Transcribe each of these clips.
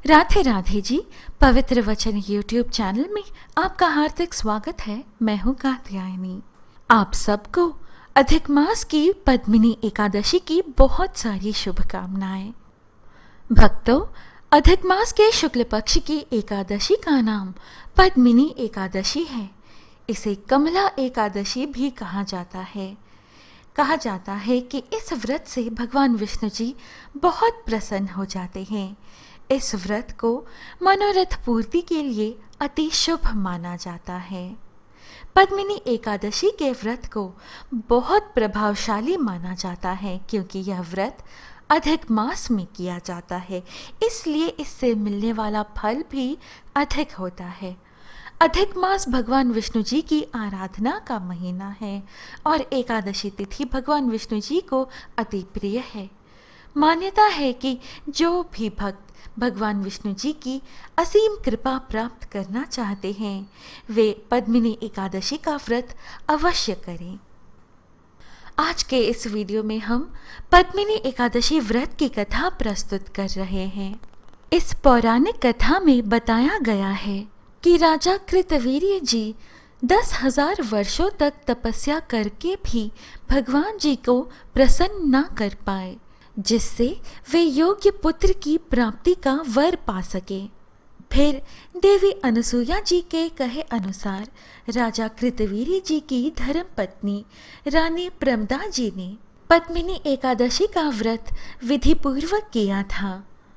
राधे राधे जी। पवित्र वचन YouTube channel में आपका हार्दिक स्वागत है। मैं हूँ कात्यायनी। आप सबको अधिक मास की पद्मिनी एकादशी की बहुत सारी शुभकामनाएं। भक्तों, अधिक मास के शुक्ल पक्ष की एकादशी का नाम पद्मिनी एकादशी है। इसे कमला एकादशी भी कहा जाता है। कहा जाता है कि इस व्रत से भगवान विष्णु जी बहुत प्रसन्न हो जाते हैं। इस व्रत को मनोरथ पूर्ति के लिए अति शुभ माना जाता है। पद्मिनी एकादशी के व्रत को बहुत प्रभावशाली माना जाता है क्योंकि यह व्रत अधिक मास में किया जाता है, इसलिए इससे मिलने वाला फल भी अधिक होता है। अधिक मास भगवान विष्णु जी की आराधना का महीना है और एकादशी तिथि भगवान विष्णु जी को अति प्रिय है। मान्यता है कि जो भी भक्त भगवान विष्णु जी की असीम कृपा प्राप्त करना चाहते हैं वे पद्मिनी एकादशी का व्रत अवश्य करें। आज के इस वीडियो में हम पद्मिनी एकादशी व्रत की कथा प्रस्तुत कर रहे हैं। इस पौराणिक कथा में बताया गया है कि राजा कृतवीर्य जी 10,000 वर्षों तक तपस्या करके भी भगवान जी को प्रसन्न न कर पाए, जिससे वे योग्य पुत्र की प्राप्ति का वर पा सके। फिर देवी अनसुया जी के कहे अनुसार राजा कृतवीर्य जी की धर्म पत्नी रानी प्रमदा जी ने पद्मिनी एकादशी का व्रत विधि पूर्वक किया था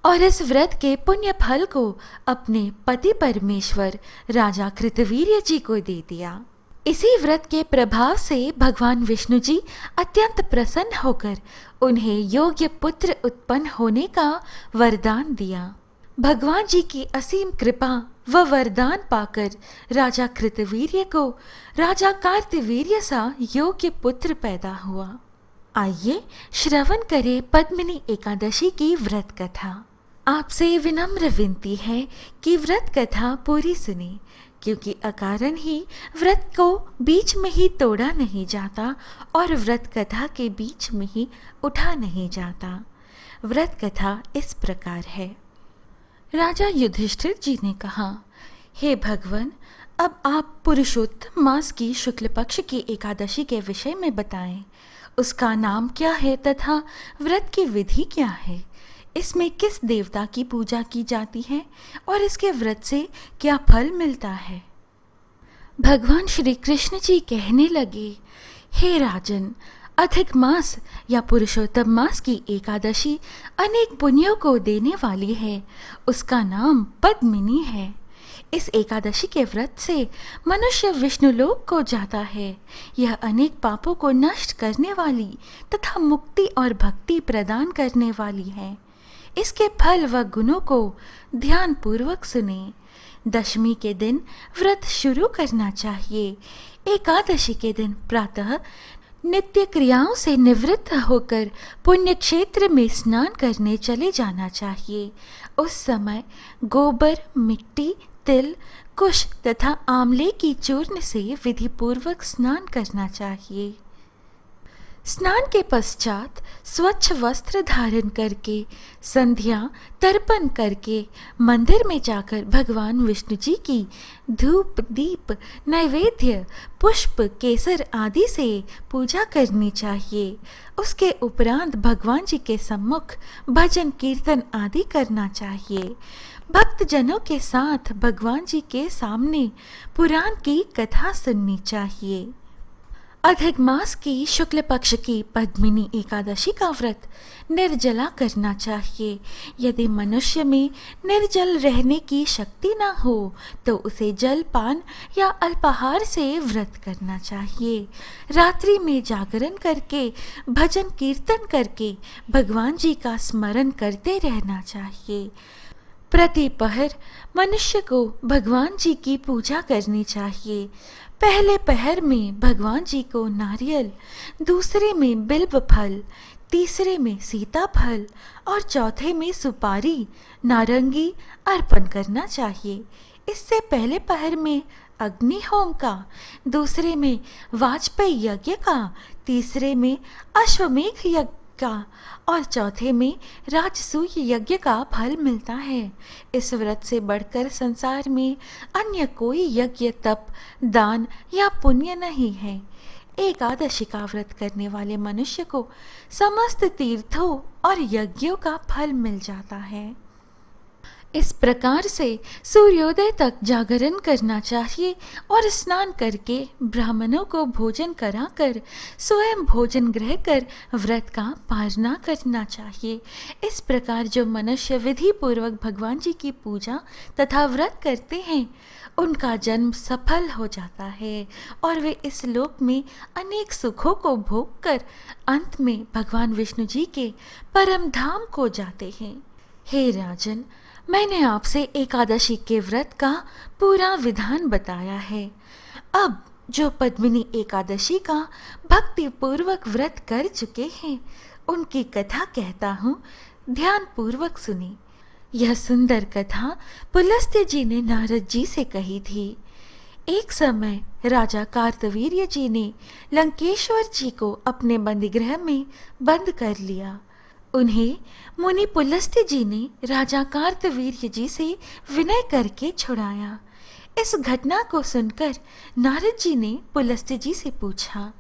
और इस व्रत के पुण्य फल को अपने पति परमेश्वर राजा कृतवीर्य जी को दे दिया। इसी व्रत के प्रभाव से भगवान विष्णु जी अत्यंत प्रसन्न होकर उन्हें योग्य पुत्र उत्पन्न होने का वरदान दिया। भगवान जी की असीम कृपा व वरदान पाकर राजा कृतवीर्य को राजा कार्तवीर्य सा योग्य पुत्र पैदा हुआ। आइए श्रवण करें पद्मिनी एकादशी की व्रत कथा। आपसे विनम्र विनती है कि व्रत कथा पूरी सुने, क्योंकि अकारण ही व्रत को बीच में ही तोड़ा नहीं जाता और व्रत कथा के बीच में ही उठा नहीं जाता। व्रत कथा इस प्रकार है। राजा युधिष्ठिर जी ने कहा, हे भगवान, अब आप पुरुषोत्तम मास की शुक्ल पक्ष की एकादशी के विषय में बताएं। उसका नाम क्या है तथा व्रत की विधि क्या है? इसमें किस देवता की पूजा की जाती है और इसके व्रत से क्या फल मिलता है? भगवान श्री कृष्ण जी कहने लगे, हे राजन, अधिक मास या पुरुषोत्तम मास की एकादशी अनेक पुण्यों को देने वाली है। उसका नाम पद्मिनी है। इस एकादशी के व्रत से मनुष्य विष्णु लोक को जाता है। यह अनेक पापों को नष्ट करने वाली तथा मुक्ति और भक्ति प्रदान करने वाली है। इसके फल व गुणों को ध्यान पूर्वक सुने। दशमी के दिन व्रत शुरू करना चाहिए। एकादशी के दिन प्रातः नित्य क्रियाओं से निवृत्त होकर पुण्य क्षेत्र में स्नान करने चले जाना चाहिए। उस समय गोबर, मिट्टी, तिल, कुश तथा आंवले की चूर्ण से विधि पूर्वक स्नान करना चाहिए। स्नान के पश्चात स्वच्छ वस्त्र धारण करके संध्या तर्पण करके मंदिर में जाकर भगवान विष्णु जी की धूप, दीप, नैवेद्य, पुष्प, केसर आदि से पूजा करनी चाहिए। उसके उपरांत भगवान जी के सम्मुख भजन कीर्तन आदि करना चाहिए। भक्त जनों के साथ भगवान जी के सामने पुराण की कथा सुननी चाहिए। अधिक मास की शुक्ल पक्ष की पद्मिनी एकादशी का व्रत निर्जला करना चाहिए। यदि मनुष्य में निर्जल रहने की शक्ति न हो तो उसे जलपान या अल्पाहार से व्रत करना चाहिए। रात्रि में जागरण करके भजन कीर्तन करके भगवान जी का स्मरण करते रहना चाहिए। प्रति पहर मनुष्य को भगवान जी की पूजा करनी चाहिए। पहले पहर में भगवान जी को नारियल, दूसरे में बिल्व फल, तीसरे में सीताफल और चौथे में सुपारी, नारंगी अर्पण करना चाहिए। इससे पहले पहर में अग्नि होम का, दूसरे में वाजपेयी यज्ञ का, तीसरे में अश्वमेघ यज्ञ का और चौथे में राजसूय यज्ञ का फल मिलता है। इस व्रत से बढ़कर संसार में अन्य कोई यज्ञ, तप, दान या पुण्य नहीं है। एकादशी का व्रत करने वाले मनुष्य को समस्त तीर्थों और यज्ञों का फल मिल जाता है। इस प्रकार से सूर्योदय तक जागरण करना चाहिए और स्नान करके ब्राह्मणों को भोजन कराकर स्वयं भोजन ग्रह कर व्रत का पालना करना चाहिए। इस प्रकार जो मनुष्य विधि पूर्वक भगवान जी की पूजा तथा व्रत करते हैं, उनका जन्म सफल हो जाता है और वे इस लोक में अनेक सुखों को भोग कर अंत में भगवान विष्णु जी के परम धाम को जाते हैं। हे राजन, मैंने आपसे एकादशी के व्रत का पूरा विधान बताया है। अब जो पद्मिनी एकादशी का भक्ति पूर्वक व्रत कर चुके हैं, उनकी कथा कहता हूँ, ध्यान पूर्वक सुनी। यह सुंदर कथा पुलस्त्य जी ने नारद जी से कही थी। एक समय राजा कार्तवीर्य जी ने लंकेश्वर जी को अपने बंदीगृह में बंद कर लिया। उन्हें मुनि पुलस्त्य जी ने राजा कार्तवीर्य जी से विनय करके छुड़ाया। इस घटना को सुनकर नारद जी ने पुलस्त्य जी से पूछा,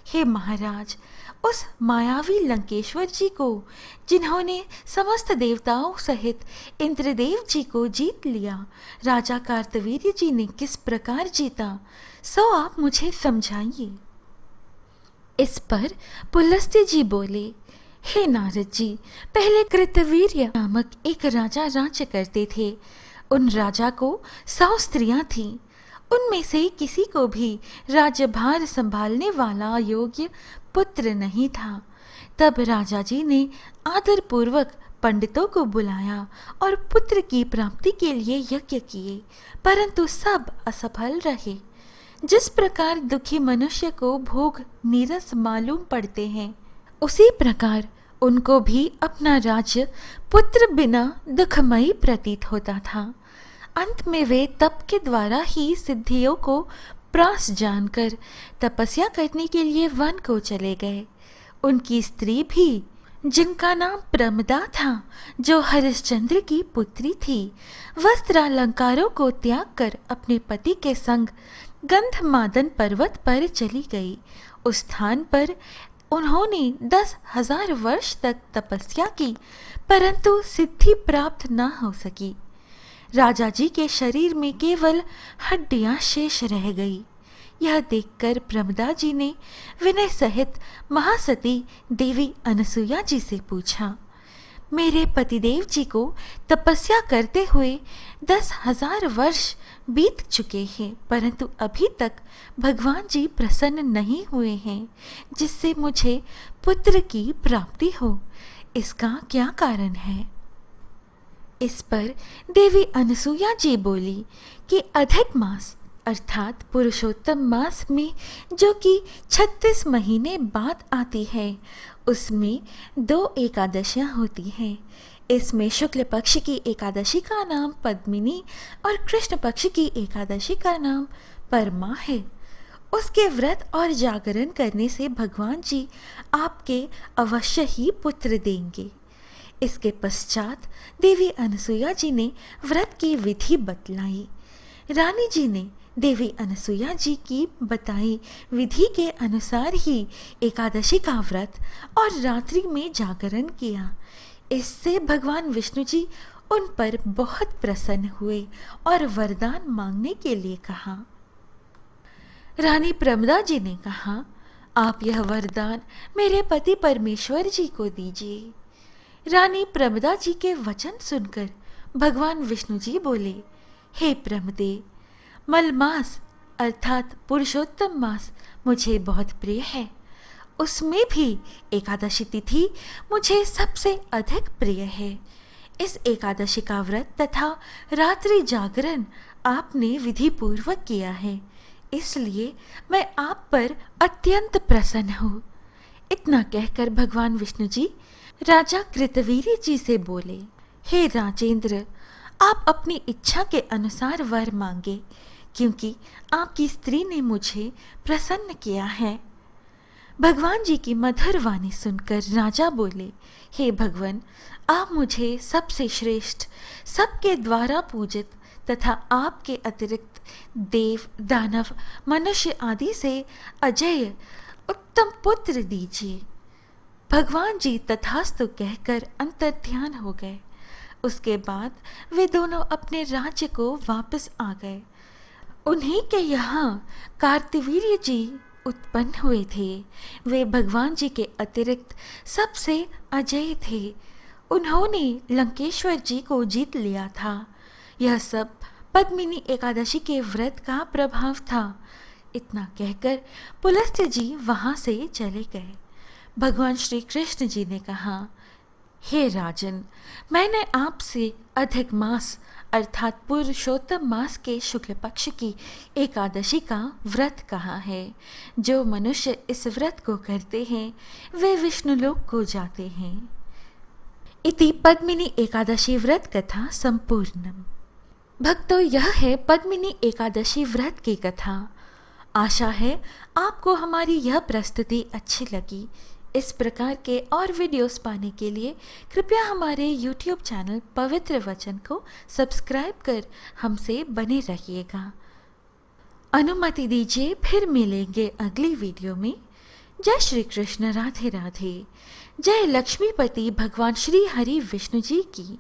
हे महाराज, उस मायावी लंकेश्वर जी को, जिन्होंने समस्त देवताओं सहित इंद्रदेव जी को जीत लिया, राजा कार्तवीर्य जी ने किस प्रकार जीता, सो आप मुझे समझाइए। इस पर पुलस्त्य जी बोले, हे नारद जी, पहले कृतवीर्य नामक एक राजा राज्य करते थे। उन राजा को 100 स्त्रियां थीं। उनमें से किसी को भी राज्यभार संभालने वाला योग्य पुत्र नहीं था। तब राजा जी ने आदर पूर्वक पंडितों को बुलाया और पुत्र की प्राप्ति के लिए यज्ञ किए, परंतु सब असफल रहे। जिस प्रकार दुखी मनुष्य को भोग नीरस मालूम पड़ते हैं, उसी प्रकार उनको भी अपना राज्य पुत्र बिना दुखमयी प्रतीत होता था। अंत में वे तप के द्वारा ही सिद्धियों को प्रास जानकर तपस्या करने के लिए वन को चले गए। उनकी स्त्री भी, जिनका नाम प्रमदा था, जो हरिश्चंद्र की पुत्री थी, वस्त्रालंकारों को त्याग कर अपने पति के संग गंधमादन पर्वत पर चली गई। उस स्थान पर उन्होंने 10,000 वर्ष तक तपस्या की, परंतु सिद्धि प्राप्त न हो सकी। राजा जी के शरीर में केवल हड्डियां शेष रह गई। यह देखकर प्रमदा जी ने विनय सहित महासती देवी अनसुया जी से पूछा, मेरे पतिदेव जी को तपस्या करते हुए 10,000 वर्ष बीत चुके हैं, परंतु अभी तक भगवान जी प्रसन्न नहीं हुए हैं, जिससे मुझे पुत्र की प्राप्ति हो। इसका क्या कारण है? इस पर देवी अनसुया जी बोली कि अधिक मास अर्थात पुरुषोत्तम मास में, जो कि 36 महीने बाद आती है, उसमें 2 एकादशियां होती हैं। इसमें शुक्ल पक्ष की एकादशी का नाम पद्मिनी और कृष्ण पक्ष की एकादशी का नाम परमा है। उसके व्रत और जागरण करने से भगवान जी आपके अवश्य ही पुत्र देंगे। इसके पश्चात देवी अनसुया जी ने व्रत की विधि बतलाई। रानी जी ने देवी अनसुया जी की बताई विधि के अनुसार ही एकादशी का व्रत और रात्रि में जागरण किया। इससे भगवान विष्णु जी उन पर बहुत प्रसन्न हुए और वरदान मांगने के लिए कहा। रानी प्रमदा जी ने कहा, आप यह वरदान मेरे पति परमेश्वर जी को दीजिए। रानी प्रमदा जी के वचन सुनकर भगवान विष्णु जी बोले, हे प्रमदे, मलमास अर्थात पुरुषोत्तम मास मुझे बहुत प्रिय है। उसमें भी एकादशी तिथि मुझे सबसे अधिक प्रिय है। इस एकादशी का व्रत तथा रात्रि जागरण आपने विधि पूर्वक किया है, इसलिए मैं आप पर अत्यंत प्रसन्न हूँ। इतना कहकर भगवान विष्णु जी राजा कृतवीर्य जी से बोले, हे राजेंद्र, आप अपनी इच्छा के अनुसार वर मांगे, क्योंकि आपकी स्त्री ने मुझे प्रसन्न किया है। भगवान जी की मधुर वाणी सुनकर राजा बोले, हे भगवान, आप मुझे सबसे श्रेष्ठ, सबके द्वारा पूजित तथा आपके अतिरिक्त देव, दानव, मनुष्य आदि से अजेय उत्तम पुत्र दीजिए। भगवान जी तथास्तु कहकर अंतर्ध्यान हो गए। उसके बाद वे दोनों अपने राज्य को वापस आ गए। उन्हीं के यहाँ कार्तवीर्य जी उत्पन्न हुए थे। वे भगवान जी के अतिरिक्त सबसे अजेय थे। उन्होंने लंकेश्वर जी को जीत लिया था। यह सब पद्मिनी एकादशी के व्रत का प्रभाव था। इतना कहकर पुलस्त्य जी वहां से चले गए। भगवान श्री कृष्ण जी ने कहा, हे राजन, मैंने आपसे अधिक मास अर्थात पुरुषोत्तम मास के शुक्ल पक्ष की एकादशी का व्रत कहा है। जो मनुष्य इस व्रत को करते हैं वे विष्णुलोक को जाते हैं। इति पद्मिनी एकादशी व्रत कथा संपूर्णम। भक्तों, यह है पद्मिनी एकादशी व्रत की कथा। आशा है आपको हमारी यह प्रस्तुति अच्छी लगी। इस प्रकार के और वीडियोस पाने के लिए कृपया हमारे YouTube चैनल पवित्र वचन को सब्सक्राइब कर हमसे बने रहिएगा। अनुमति दीजिए, फिर मिलेंगे अगली वीडियो में। जय श्री कृष्ण, राधे राधे। जय लक्ष्मीपति भगवान श्री हरि विष्णु जी की।